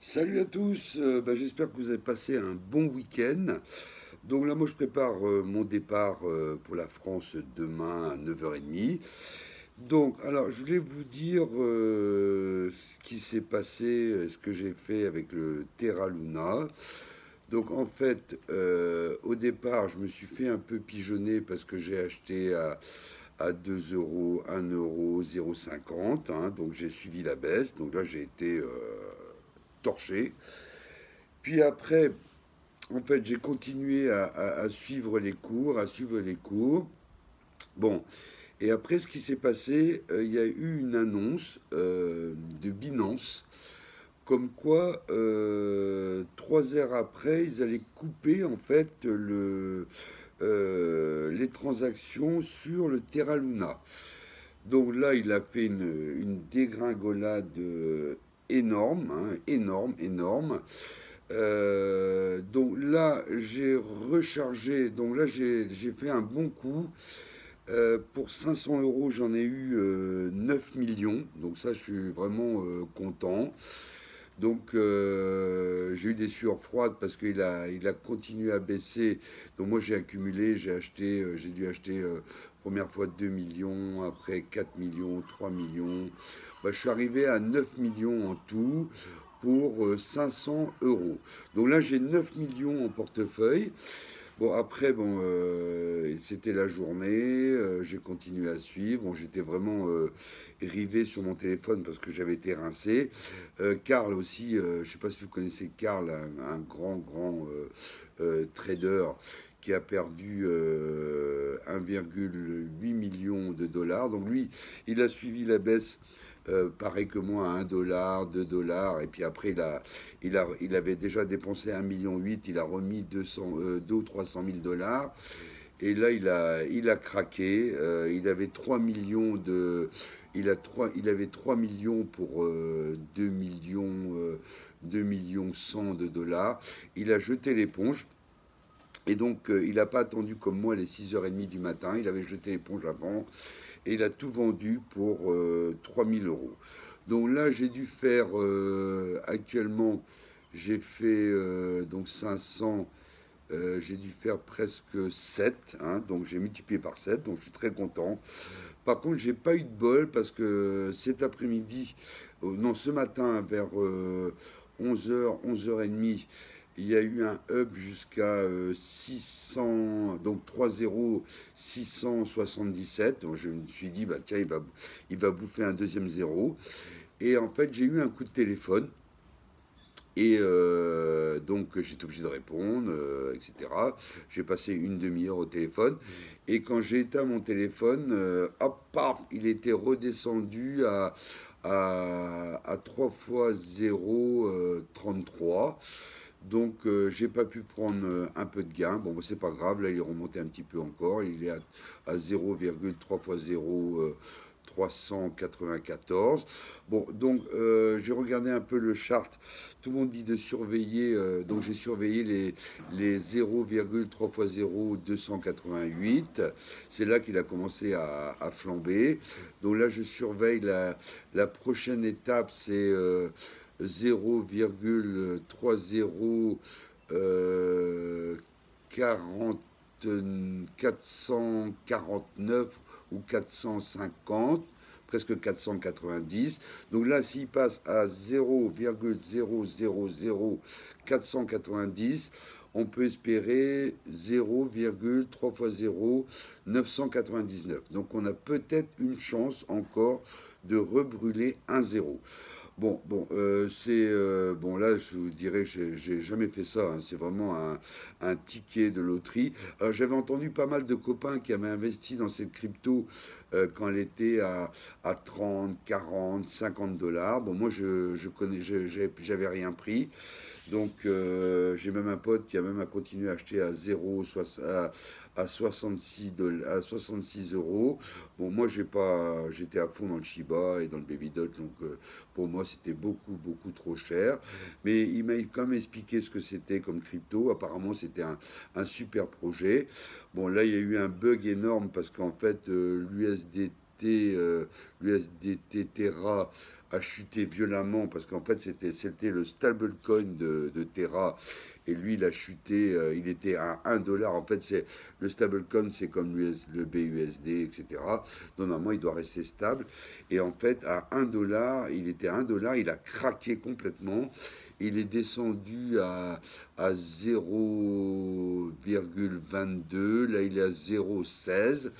Salut à tous, j'espère que vous avez passé un bon week-end. Donc là, moi, je prépare mon départ pour la France demain à 9h30. Donc, alors, je voulais vous dire ce qui s'est passé, ce que j'ai fait avec le Terra Luna. Donc, en fait, au départ, je me suis fait un peu pigeonner parce que j'ai acheté à 2 euros, 1 euro, 0,50, hein. Donc, j'ai suivi la baisse. Donc là, j'ai été torché. Puis après, en fait, j'ai continué à suivre les cours, à suivre les cours. Bon, et après, ce qui s'est passé, il y a eu une annonce de Binance, comme quoi, 3 heures après, ils allaient couper en fait les transactions sur le Terra Luna. Donc là, il a fait une dégringolade énorme, hein, énorme, énorme. Donc là, j'ai rechargé. Donc là, j'ai fait un bon coup. Pour 500 euros, j'en ai eu 9 millions. Donc ça, je suis vraiment content. Donc j'ai eu des sueurs froides parce qu'il a continué à baisser. Donc moi, j'ai accumulé, j'ai dû acheter première fois 2 millions, après 4 millions, 3 millions. Je suis arrivé à 9 millions en tout pour 500 euros. Donc là, j'ai 9 millions en portefeuille. Bon, après, bon, c'était la journée, j'ai continué à suivre. Bon, j'étais vraiment rivé sur mon téléphone parce que j'avais été rincé. Karl aussi, je ne sais pas si vous connaissez Karl, un grand, grand trader qui a perdu 1,8 million de dollars. Donc lui, il a suivi la baisse pareil que moi, à 1 dollar, 2 dollars, et puis après il avait déjà dépensé 1,8 million, il a remis 2 ou 300 000 dollars, et là il a craqué, il avait 3 millions il avait 3 millions pour 2 millions, 2 millions 100 de dollars, il a jeté l'éponge. Et donc, il n'a pas attendu comme moi les 6h30 du matin, il avait jeté l'éponge avant, et il a tout vendu pour 3000 euros. Donc là, j'ai dû faire actuellement, j'ai fait donc 500, j'ai dû faire presque 7, hein, donc j'ai multiplié par 7, donc je suis très content. Par contre, j'ai pas eu de bol parce que cet après-midi, non, ce matin, vers 11h, 11h30, il y a eu un up jusqu'à 600, donc 3,0, 677. Donc je me suis dit, bah tiens, il va bouffer un deuxième zéro. Et en fait, j'ai eu un coup de téléphone. Et donc j'étais obligé de répondre, etc. J'ai passé une demi-heure au téléphone. Et quand j'ai éteint mon téléphone, hop, paf, il était redescendu à 3 fois 0, 33. Donc j'ai pas pu prendre un peu de gain. Bon, bah, c'est pas grave, là il est remonté un petit peu encore. Il est à 0,3 fois 0, 394. Bon, donc j'ai regardé un peu le chart. Tout le monde dit de surveiller, donc j'ai surveillé les 0,3 fois 0, 288. C'est là qu'il a commencé à flamber. Donc là, je surveille la prochaine étape, c'est 0,30 40, 449 ou 450, presque 490. Donc là, s'il passe à 0,000490, on peut espérer 0,3 fois 0, 999. Donc on a peut-être une chance encore de rebrûler un zéro. Bon, là, je vous dirais, j'ai jamais fait ça, hein. C'est vraiment un ticket de loterie. J'avais entendu pas mal de copains qui avaient investi dans cette crypto quand elle était à 30, 40, 50 dollars. Bon, moi, je connais, j'avais rien pris. Donc, j'ai même un pote qui a même continué à acheter à 0, à 66, à 66 euros. Bon, moi, j'étais à fond dans le Shiba et dans le Baby Doge, donc pour moi, c'était beaucoup, beaucoup trop cher. Mais il m'a quand même expliqué ce que c'était comme crypto. Apparemment, c'était un super projet. Bon, là, il y a eu un bug énorme parce qu'en fait, l'USDT l'USDT Terra a chuté violemment parce qu'en fait c'était le stablecoin de Terra et lui il a chuté, il était à 1 dollar. En fait c'est le stablecoin, c'est comme le BUSD, etc. Donc normalement il doit rester stable et en fait à 1 dollar, il était à 1 dollar, il a craqué complètement. Il est descendu à 0,22, là il est à 0,16.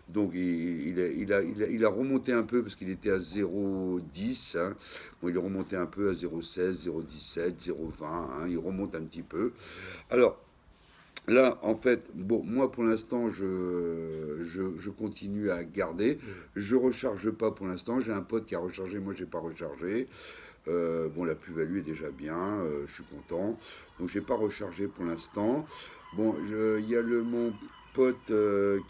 Donc il a remonté un peu parce qu'il était à 0,10. Hein. Bon, il est remonté un peu à 0,16, 0,17, 0,20. Hein. Il remonte un petit peu. Alors là, en fait, bon, moi pour l'instant, je continue à garder. Je recharge pas pour l'instant. J'ai un pote qui a rechargé, moi j'ai pas rechargé. Bon, la plus-value est déjà bien, je suis content. Donc j'ai pas rechargé pour l'instant. Bon, il y a mon pote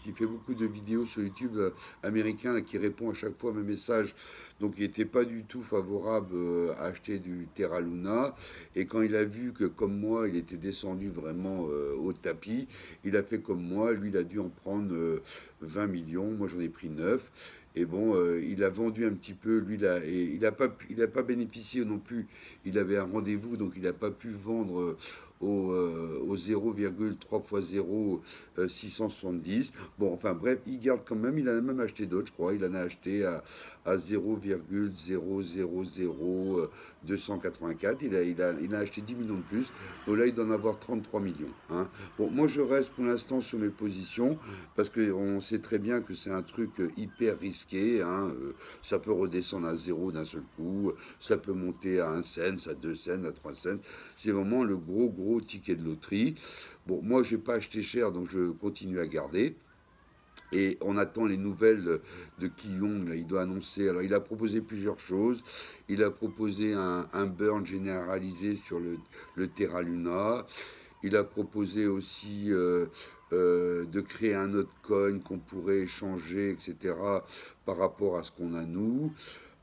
qui fait beaucoup de vidéos sur YouTube américain là, qui répond à chaque fois à mes messages. Donc il n'était pas du tout favorable à acheter du Terra Luna. Et quand il a vu que comme moi, il était descendu vraiment au tapis, il a fait comme moi. Lui, il a dû en prendre 20 millions. Moi, j'en ai pris 9. Et bon, il a vendu un petit peu, lui, là, et il a pas bénéficié non plus. Il avait un rendez-vous, donc il n'a pas pu vendre au 0,3 fois 0, 670. Bon, enfin bref, il garde quand même, il en a même acheté d'autres, je crois. Il en a acheté à 0,000 284. Il a acheté 10 millions de plus. Donc là, il doit en avoir 33 millions. Hein. Bon, moi, je reste pour l'instant sur mes positions parce qu'on sait très bien que c'est un truc hyper risqué. Hein. Ça peut redescendre à zéro d'un seul coup. Ça peut monter à 1 cent, à 2 cents, à 3 cents. C'est vraiment le gros ticket de loterie. Bon, moi, j'ai pas acheté cher, donc je continue à garder. Et on attend les nouvelles de Kiyong. Là, il doit annoncer. Alors, il a proposé plusieurs choses. Il a proposé un burn généralisé sur le Terra Luna. Il a proposé aussi de créer un autre coin qu'on pourrait échanger, etc., par rapport à ce qu'on a nous.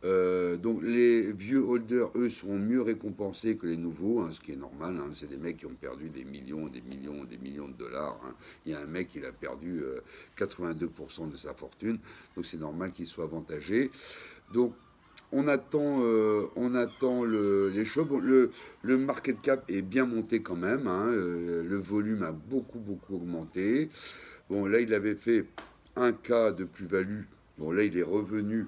Donc les vieux holders, eux, seront mieux récompensés que les nouveaux, hein, ce qui est normal. Hein, c'est des mecs qui ont perdu des millions, des millions, des millions de dollars. Hein. Il y a un mec qui a perdu 82% de sa fortune, donc c'est normal qu'il soit avantagé. Donc on attend les choses. Bon, le market cap est bien monté quand même. Hein, le volume a beaucoup augmenté. Bon, là, il avait fait un cas de plus-value. Bon, là, il est revenu.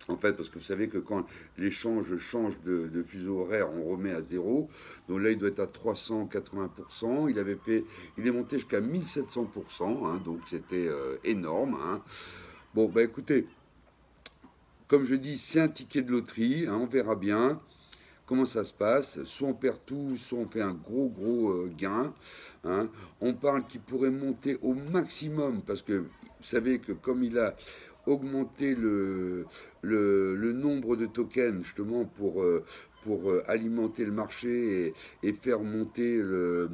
En fait, parce que vous savez que quand l'échange change de fuseau horaire, on remet à zéro. Donc là, il doit être à 380%. Il est monté jusqu'à 1700%. Hein, donc c'était énorme. Hein. Bon, bah écoutez, comme je dis, c'est un ticket de loterie. Hein, on verra bien comment ça se passe. Soit on perd tout, soit on fait un gros gain. Hein. On parle qu'il pourrait monter au maximum, parce que vous savez que comme il a augmenté le nombre de tokens, justement, pour alimenter le marché et faire monter le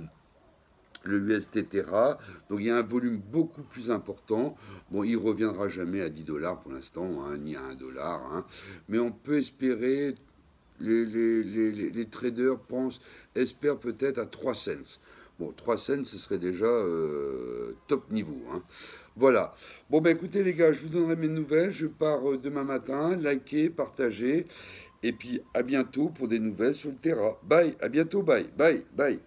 UST Terra. Donc il y a un volume beaucoup plus important. Bon, il ne reviendra jamais à 10 dollars pour l'instant, hein, ni à 1 dollar. Hein. Mais on peut espérer, les traders espèrent peut-être à 3 cents. Bon, 3 cents, ce serait déjà top niveau. Hein. Voilà. Bon, ben écoutez les gars, je vous donnerai mes nouvelles. Je pars demain matin. Likez, partagez. Et puis à bientôt pour des nouvelles sur le Terra. Bye, à bientôt, bye, bye, bye.